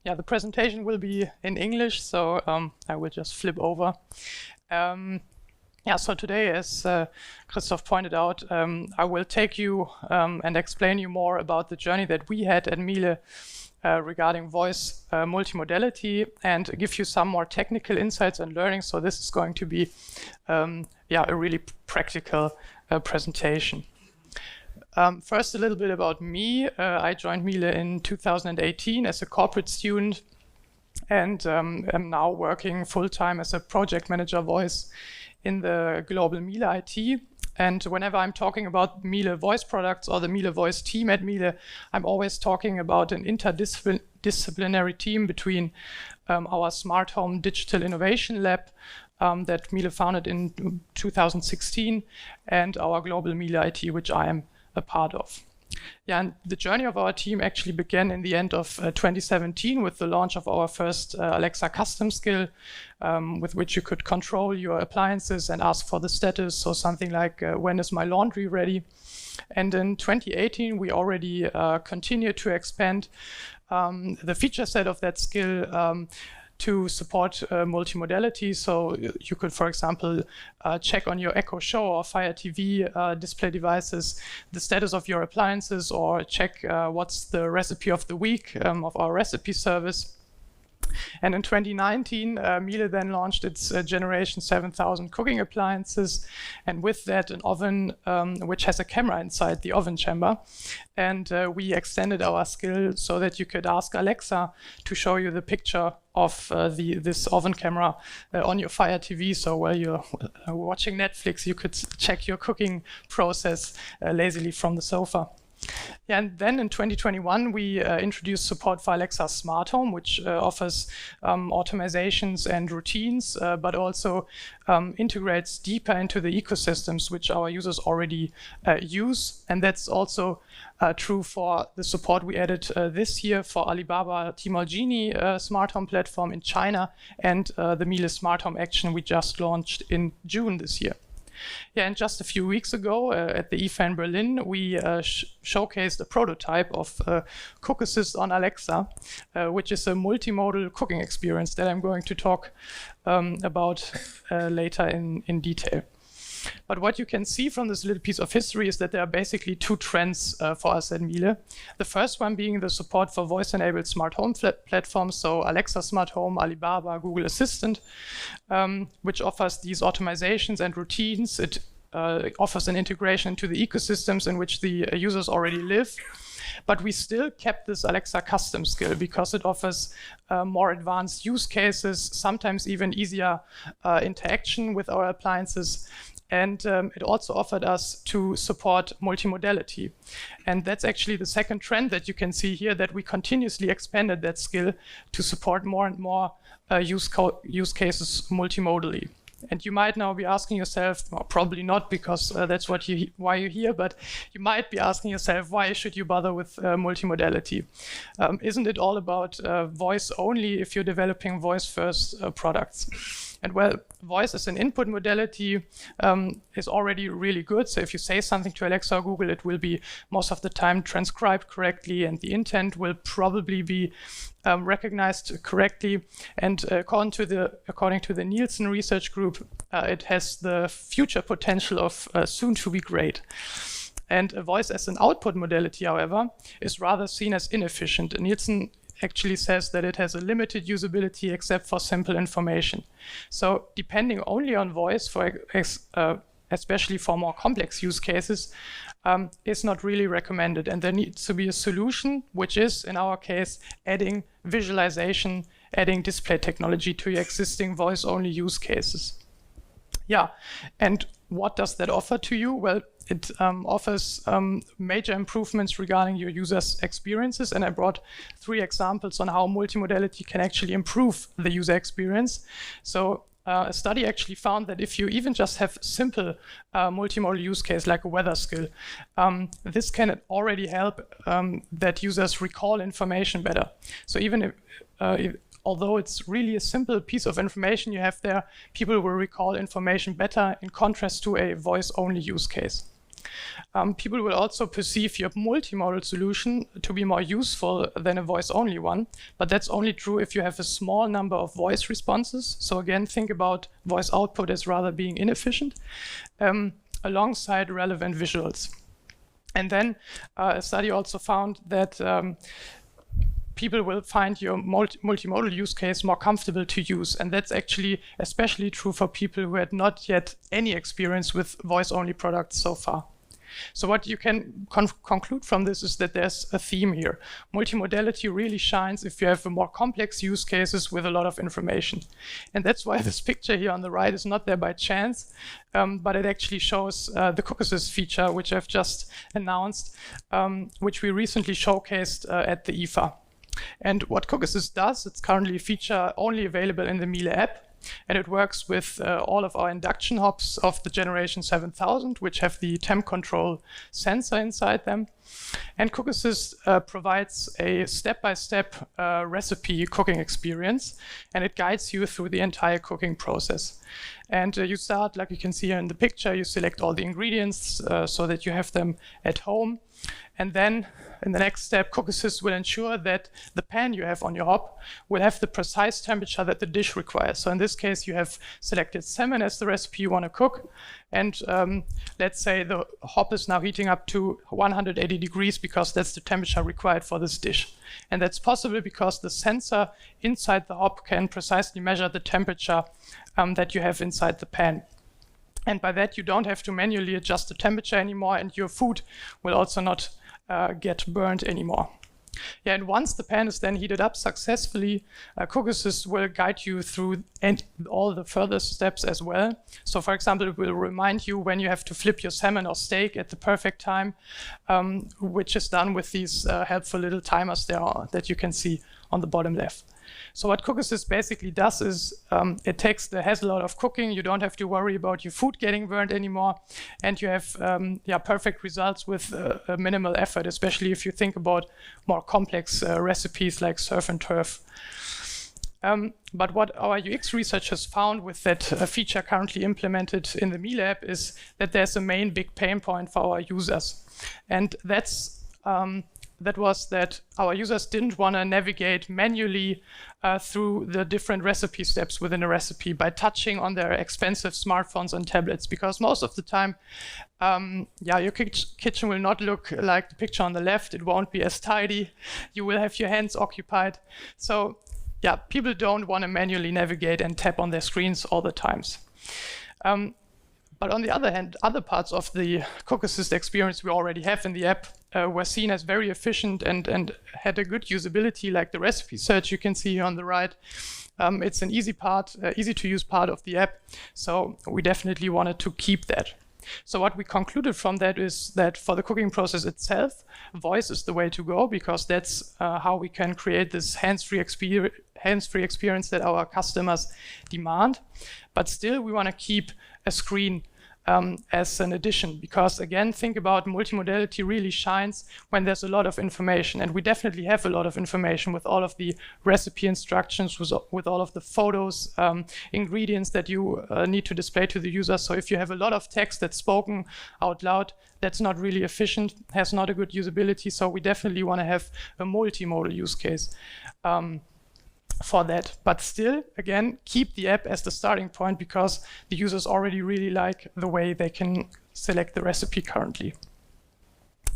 Yeah, the presentation will be in English, so I will just flip over. Yeah, so today, as Christoph pointed out, I will take you and explain you more about the journey that we had at Miele regarding voice multimodality and give you some more technical insights and learning. So this is going to be yeah, a really practical presentation. First, a little bit about me. I joined Miele in 2018 as a corporate student and am now working full-time as a project manager voice in the global Miele IT. And whenever I'm talking about Miele voice products or the Miele voice team at Miele, I'm always talking about an interdisciplinary team between our smart home digital innovation lab that Miele founded in 2016 and our global Miele IT, which I am a part of. Yeah, and the journey of our team actually began in the end of 2017 with the launch of our first Alexa custom skill, with which you could control your appliances and ask for the status, so something like when is my laundry ready? And in 2018 we already continued to expand the feature set of that skill to support multimodality. So you could, for example, check on your Echo Show or Fire TV display devices the status of your appliances, or check what's the recipe of the week of our recipe service. And in 2019, Miele then launched its Generation 7000 cooking appliances, and with that an oven which has a camera inside the oven chamber. And we extended our skill so that you could ask Alexa to show you the picture of this oven camera on your Fire TV. So while you're watching Netflix, you could check your cooking process lazily from the sofa. Yeah, and then in 2021, we introduced support for Alexa Smart Home, which offers automatizations and routines, but also integrates deeper into the ecosystems which our users already use. And that's also true for the support we added this year for Alibaba Tmall Genie smart home platform in China and the Miele Smart Home Action we just launched in June this year. Yeah, and just a few weeks ago at the IFA in Berlin, we showcased a prototype of CookAssist on Alexa, which is a multimodal cooking experience that I'm going to talk about later in detail. But what you can see from this little piece of history is that there are basically two trends for us at Miele. The first one being the support for voice-enabled smart home platforms, so Alexa Smart Home, Alibaba, Google Assistant, which offers these automatizations and routines. It offers an integration into the ecosystems in which the users already live. But we still kept this Alexa custom skill because it offers more advanced use cases, sometimes even easier interaction with our appliances. And it also offered us to support multimodality. And that's actually the second trend that you can see here, that we continuously expanded that skill to support more and more use cases multimodally. And you might now be asking yourself, well, probably not, because that's why you're here, but you might be asking yourself, why should you bother with multimodality? Isn't it all about voice only if you're developing voice-first products? And well, voice as an input modality is already really good. So if you say something to Alexa or Google, it will be most of the time transcribed correctly, and the intent will probably be recognized correctly. And according to the Nielsen Research Group, it has the future potential of soon to be great. And a voice as an output modality, however, is rather seen as inefficient. And Nielsen actually says that it has a limited usability except for simple information. So depending only on voice, especially for more complex use cases, is not really recommended. And there needs to be a solution, which is, in our case, adding visualization, adding display technology to your existing voice-only use cases. Yeah, and what does that offer to you? Well, it offers major improvements regarding your users' experiences, and I brought 3 examples on how multimodality can actually improve the user experience. So a study actually found that if you even just have simple multimodal use case like a weather skill, this can already help that users recall information better. So even although it's really a simple piece of information you have there, people will recall information better in contrast to a voice-only use case. people will also perceive your multimodal solution to be more useful than a voice-only one, but that's only true if you have a small number of voice responses. So again, think about voice output as rather being inefficient, alongside relevant visuals. And then a study also found that people will find your multimodal use case more comfortable to use. And that's actually especially true for people who had not yet any experience with voice-only products so far. So what you can conclude from this is that there's a theme here. Multimodality really shines if you have a more complex use cases with a lot of information. And that's why this picture here on the right is not there by chance, but it actually shows the CookAssist feature, which I've just announced, which we recently showcased at the IFA. And what CookAssist does, it's currently a feature only available in the Miele app. And it works with all of our induction hops of the generation 7000, which have the temp control sensor inside them. And CookAssist provides a step-by-step recipe cooking experience, and it guides you through the entire cooking process. And you start, like you can see here in the picture, you select all the ingredients so that you have them at home. And then in the next step, CookAssist will ensure that the pan you have on your hob will have the precise temperature that the dish requires. So in this case, you have selected salmon as the recipe you want to cook. And let's say the hob is now heating up to 180 degrees because that's the temperature required for this dish. And that's possible because the sensor inside the hob can precisely measure the temperature that you have inside the pan. And by that, you don't have to manually adjust the temperature anymore, and your food will also not get burned anymore. Yeah, and once the pan is then heated up successfully, CookAssist will guide you through all the further steps as well. So for example, it will remind you when you have to flip your salmon or steak at the perfect time, which is done with these helpful little timers there that you can see on the bottom left. So what CookAssist basically does is it takes the hassle out of cooking. You don't have to worry about your food getting burned anymore, and you have perfect results with minimal effort, especially if you think about more complex recipes like surf and turf. But what our UX researchers found with that feature currently implemented in the Miele app is that there's a main big pain point for our users, and that was that our users didn't want to navigate manually through the different recipe steps within a recipe by touching on their expensive smartphones and tablets, because most of the time, your kitchen will not look like the picture on the left. It won't be as tidy. You will have your hands occupied. So yeah, people don't want to manually navigate and tap on their screens all the times. But on the other hand, other parts of the CookAssist experience we already have in the app were seen as very efficient and had a good usability, like the recipe search you can see here on the right. It's an easy to use part of the app, so we definitely wanted to keep that. So what we concluded from that is that for the cooking process itself, voice is the way to go, because that's how we can create this hands-free experience that our customers demand. But still, we want to keep a screen as an addition, because again, think about multimodality really shines when there's a lot of information, and we definitely have a lot of information with all of the recipe instructions, with all of the photos, ingredients that you need to display to the user. So if you have a lot of text that's spoken out loud, that's not really efficient, has not a good usability. So we definitely want to have a multimodal use case for that, but still, again, keep the app as the starting point, because the users already really like the way they can select the recipe currently.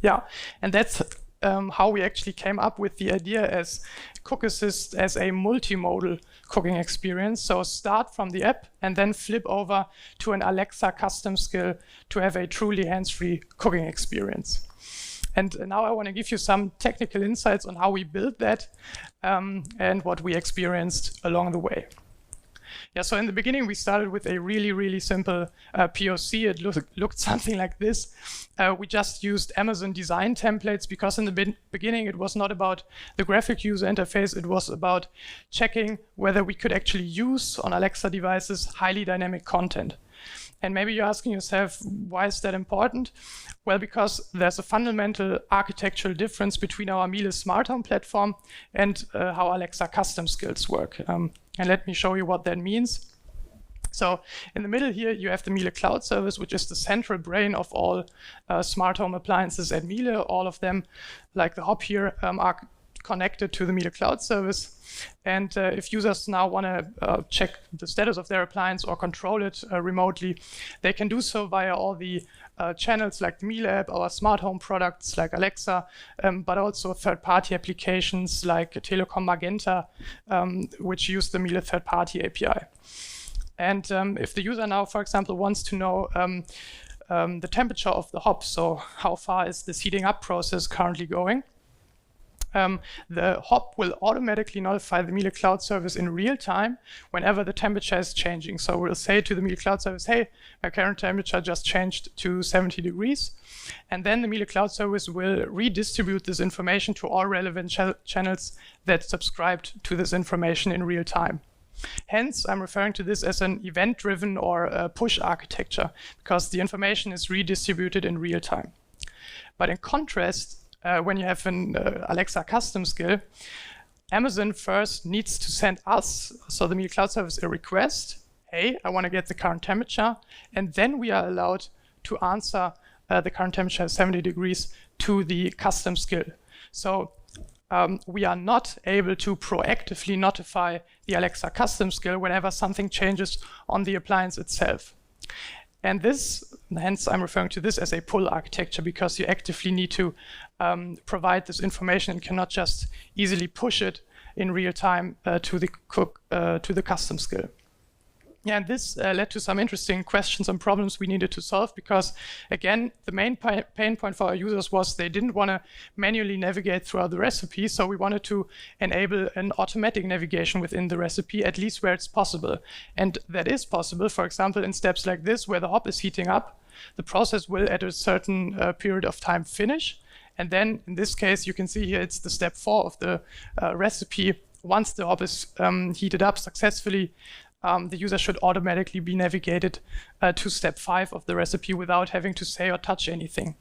Yeah, and that's how we actually came up with the idea as CookAssist as a multimodal cooking experience. So start from the app and then flip over to an Alexa custom skill to have a truly hands-free cooking experience. And now I want to give you some technical insights on how we built that and what we experienced along the way. Yeah, so in the beginning, we started with a really, really simple POC. It looked something like this. We just used Amazon design templates, because in the beginning, it was not about the graphic user interface. It was about checking whether we could actually use on Alexa devices highly dynamic content. And maybe you're asking yourself, why is that important? Well, because there's a fundamental architectural difference between our Miele smart home platform and how Alexa custom skills work. And let me show you what that means. So in the middle here, you have the Miele Cloud Service, which is the central brain of all smart home appliances at Miele. All of them, like the hob here, are connected to the Miele Cloud Service. And if users now want to check the status of their appliance or control it remotely, they can do so via all the channels like the Miele app, our smart home products like Alexa, but also third-party applications like Telekom Magenta, which use the Miele third-party API. And if the user now, for example, wants to know the temperature of the hob, so how far is this heating up process currently going, the hob will automatically notify the Miele Cloud Service in real time whenever the temperature is changing. So we'll say to the Miele Cloud Service, hey, my current temperature just changed to 70 degrees. And then the Miele Cloud Service will redistribute this information to all relevant channels that subscribed to this information in real time. Hence, I'm referring to this as an event-driven or a push architecture, because the information is redistributed in real time. But in contrast, when you have an Alexa custom skill, Amazon first needs to send us, so the Miele Cloud Service, a request. Hey, I want to get the current temperature. And then we are allowed to answer the current temperature 70 degrees to the custom skill. So we are not able to proactively notify the Alexa custom skill whenever something changes on the appliance itself. And this, hence I'm referring to this as a pull architecture, because you actively need to provide this information and cannot just easily push it in real time to the custom skill. Yeah, and this led to some interesting questions and problems we needed to solve, because again, the main pain point for our users was they didn't want to manually navigate throughout the recipe. So we wanted to enable an automatic navigation within the recipe, at least where it's possible. And that is possible, for example, in steps like this, where the hob is heating up, the process will at a certain period of time finish. And then in this case, you can see here, it's the step 4 of the recipe. Once the hob is heated up successfully, the user should automatically be navigated to step 5 of the recipe without having to say or touch anything.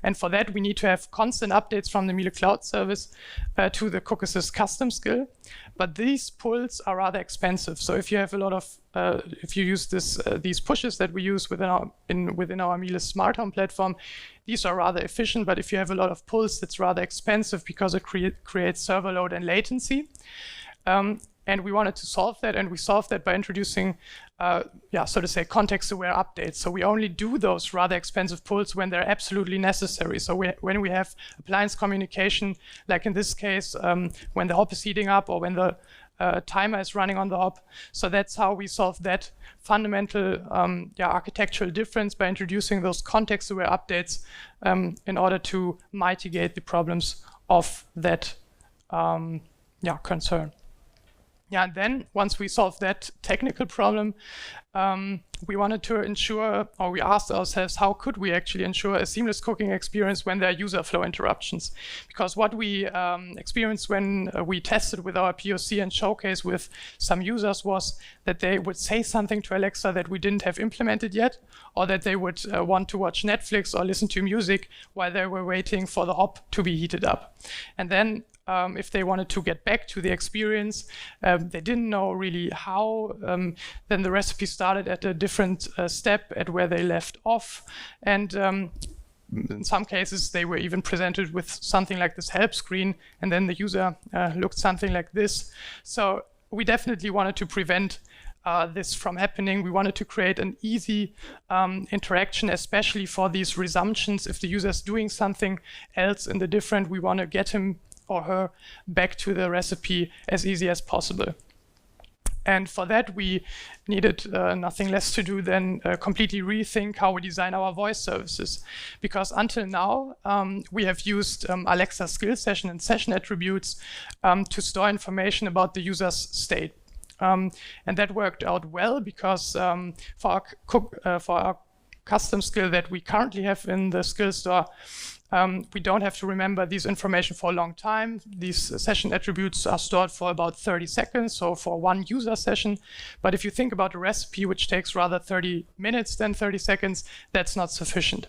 And for that, we need to have constant updates from the Miele Cloud Service to the CookAssist custom skill. But these pulls are rather expensive. So if you have a lot of, if you use these pushes that we use within our Miele Smart Home platform, these are rather efficient. But if you have a lot of pulls, it's rather expensive because it creates server load and latency. And we wanted to solve that, and we solved that by introducing, so to say, context-aware updates. So we only do those rather expensive pulls when they're absolutely necessary. So when we have appliance communication, like in this case, when the hob is heating up or when the timer is running on the hob. So that's how we solve that fundamental architectural difference, by introducing those context-aware updates in order to mitigate the problems of that concern. Yeah, and then once we solved that technical problem, we wanted to ensure, or we asked ourselves, how could we actually ensure a seamless cooking experience when there are user flow interruptions? Because what we experienced when we tested with our POC and showcase with some users was that they would say something to Alexa that we didn't have implemented yet, or that they would want to watch Netflix or listen to music while they were waiting for the hob to be heated up. And then if they wanted to get back to the experience, they didn't know really how. Then the recipe started at a different step at where they left off. And in some cases, they were even presented with something like this help screen, and then the user looked something like this. So we definitely wanted to prevent this from happening. We wanted to create an easy interaction, especially for these resumptions. If the user is doing something else in the different, we want to get him or her back to the recipe as easy as possible. And for that, we needed nothing less to do than completely rethink how we design our voice services. Because until now, we have used Alexa skill session and session attributes to store information about the user's state. And that worked out well, because for our custom skill that we currently have in the skill store, we don't have to remember these information for a long time. These session attributes are stored for about 30 seconds, so for one user session. But if you think about a recipe which takes rather 30 minutes than 30 seconds, that's not sufficient.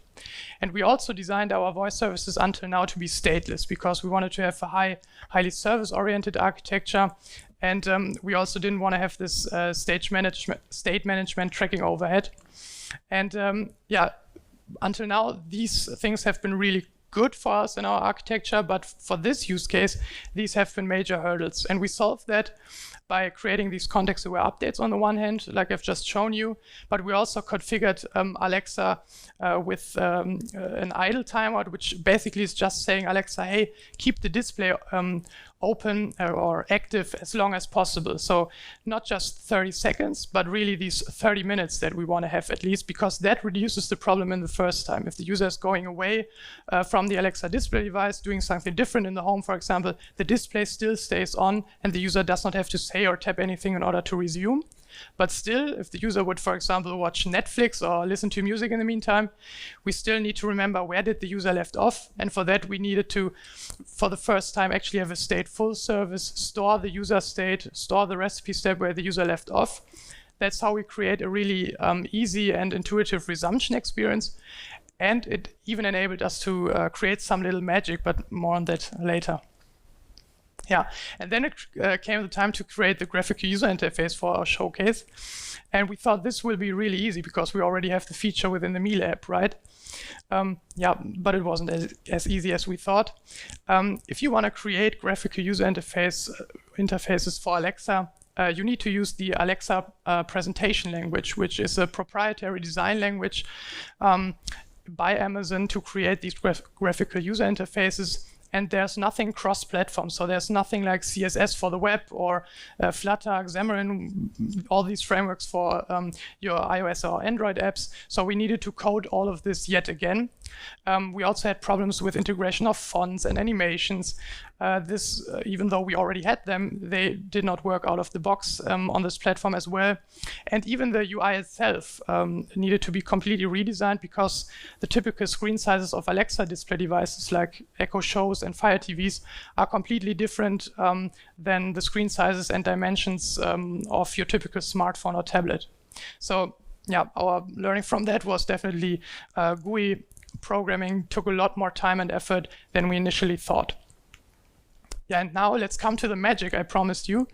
And we also designed our voice services until now to be stateless, because we wanted to have a highly service-oriented architecture. And we also didn't want to have this state management tracking overhead. And yeah, until now, these things have been really good for us in our architecture, but for this use case, these have been major hurdles. And we solved that by creating these context-aware updates on the one hand, like I've just shown you, but we also configured Alexa with an idle timeout, which basically is just saying, Alexa, hey, keep the display open or active as long as possible. So not just 30 seconds, but really these 30 minutes that we want to have at least, because that reduces the problem in the first time. If the user is going away from the Alexa display device, doing something different in the home, for example, the display still stays on and the user does not have to say or tap anything in order to resume. But still, if the user would, for example, watch Netflix or listen to music in the meantime, we still need to remember where did the user left off. And for that, we needed to, for the first time, actually have a stateful service, store the user state, store the recipe step where the user left off. That's how we create a really easy and intuitive resumption experience. And it even enabled us to create some little magic, but more on that later. Yeah, and then it came the time to create the graphical user interface for our showcase. And we thought this will be really easy because we already have the feature within the Miele app, right? Yeah, but it wasn't as easy as we thought. If you want to create graphical user interfaces for Alexa, you need to use the Alexa presentation language, which is a proprietary design language by Amazon to create these graphical user interfaces. And there's nothing cross-platform. So there's nothing like CSS for the web or Flutter, Xamarin, all these frameworks for your iOS or Android apps. So we needed to code all of this yet again. We also had problems with integration of fonts and animations. Even though we already had them, they did not work out of the box on this platform as well. And even the UI itself needed to be completely redesigned because the typical screen sizes of Alexa display devices like Echo Shows and Fire TVs are completely different than the screen sizes and dimensions of your typical smartphone or tablet. So yeah, our learning from that was definitely GUI programming took a lot more time and effort than we initially thought. Yeah, and now let's come to the magic I promised you.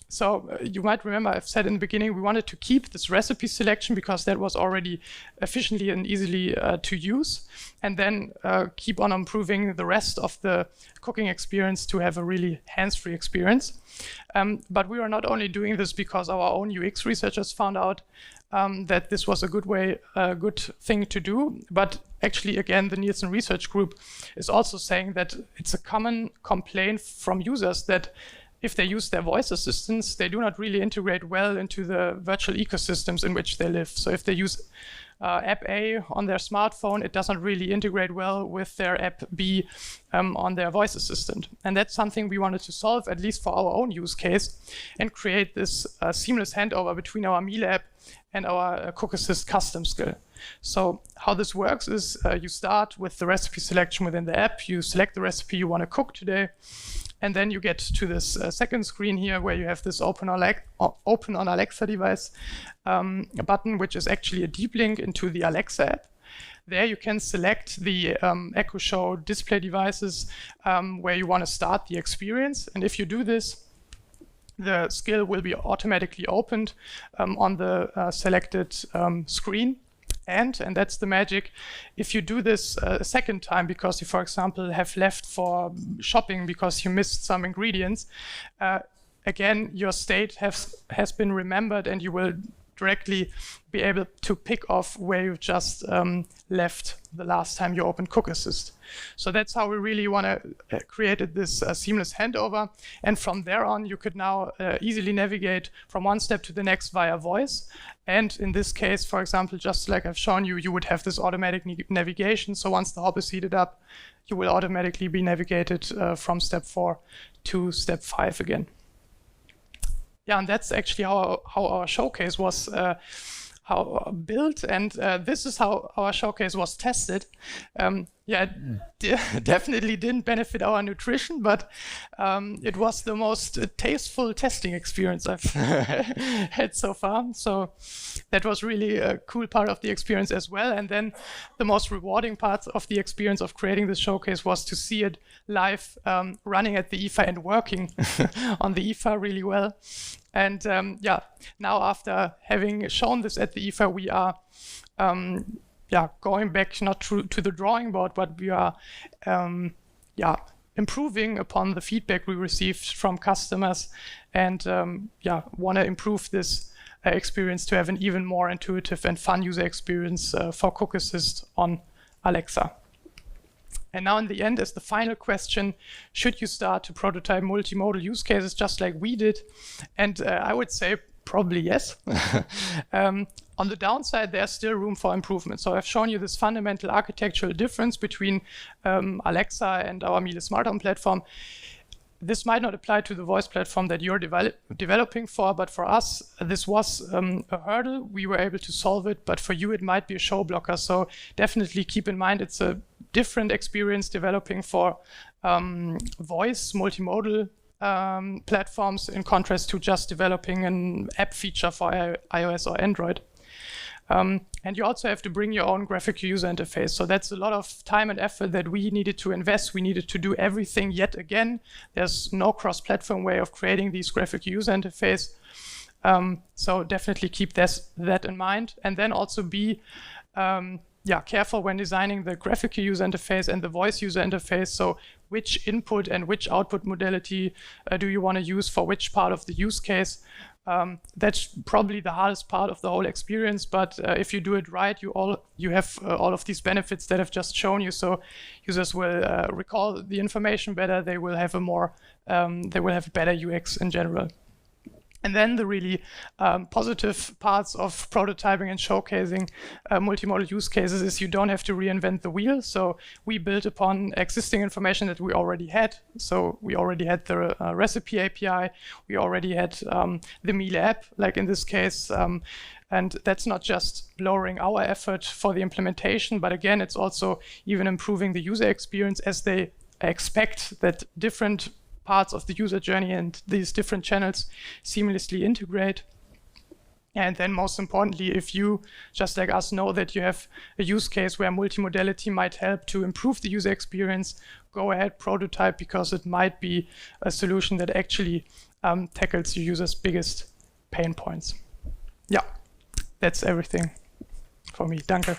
So you might remember I've said in the beginning we wanted to keep this recipe selection because that was already efficiently and easily to use, and then keep on improving the rest of the cooking experience to have a really hands-free experience. But we were not only doing this because our own UX researchers found out that this was a good thing to do, but actually, again, the Nielsen Research Group is also saying that it's a common complaint from users that if they use their voice assistants, they do not really integrate well into the virtual ecosystems in which they live. So if they use app A on their smartphone, it doesn't really integrate well with their app B on their voice assistant. And that's something we wanted to solve, at least for our own use case, and create this seamless handover between our Miele app and our CookAssist custom skill. So how this works is you start with the recipe selection within the app, you select the recipe you want to cook today, and then you get to this second screen here where you have this open on Alexa device button, which is actually a deep link into the Alexa app. There you can select the Echo Show display devices where you want to start the experience. And if you do this, the skill will be automatically opened on the selected screen. And that's the magic, if you do this a second time because you, for example, have left for shopping because you missed some ingredients, again, your state has been remembered and you will directly be able to pick off where you just left the last time you opened CookAssist. So that's how we really want to create this seamless handover. And from there on, you could now easily navigate from one step to the next via voice. And in this case, for example, just like I've shown you, you would have this automatic navigation. So once the hob is heated up, you will automatically be navigated from step 4 to step 5 again. Yeah, and that's actually how our showcase was built, and this is how our showcase was tested. yeah, definitely didn't benefit our nutrition, but it was the most tasteful testing experience I've had so far. So that was really a cool part of the experience as well. And then the most rewarding part of the experience of creating this showcase was to see it live running at the IFA and working on the IFA really well. And yeah, now after having shown this at the IFA, we are going back not to the drawing board, but we are improving upon the feedback we received from customers, and want to improve this experience to have an even more intuitive and fun user experience for CookAssist on Alexa. And now in the end, as the final question, should you start to prototype multimodal use cases just like we did? And I would say probably yes. On the downside, there's still room for improvement. So I've shown you this fundamental architectural difference between Alexa and our Miele smart home platform. This might not apply to the voice platform that you're developing for, but for us, this was a hurdle. We were able to solve it, but for you, it might be a show blocker. So definitely keep in mind, it's a different experience developing for voice multimodal platforms in contrast to just developing an app feature for iOS or Android. And you also have to bring your own graphical user interface. So that's a lot of time and effort that we needed to invest. We needed to do everything yet again. There's no cross-platform way of creating these graphical user interface. So definitely keep that in mind. And then also be careful when designing the graphical user interface and the voice user interface. So which input and which output modality do you want to use for which part of the use case? That's probably the hardest part of the whole experience, but if you do it right, you have all of these benefits that I've just shown you. So users will recall the information better. They will have a better UX in general. And then the really positive parts of prototyping and showcasing multimodal use cases is you don't have to reinvent the wheel. So we built upon existing information that we already had. So we already had the recipe API. We already had the Miele app, like in this case. And that's not just lowering our effort for the implementation, but again, it's also even improving the user experience, as they expect that different parts of the user journey and these different channels seamlessly integrate. And then most importantly, if you, just like us, know that you have a use case where multimodality might help to improve the user experience, go ahead, prototype, because it might be a solution that actually tackles your users' biggest pain points. Yeah, that's everything for me. Danke.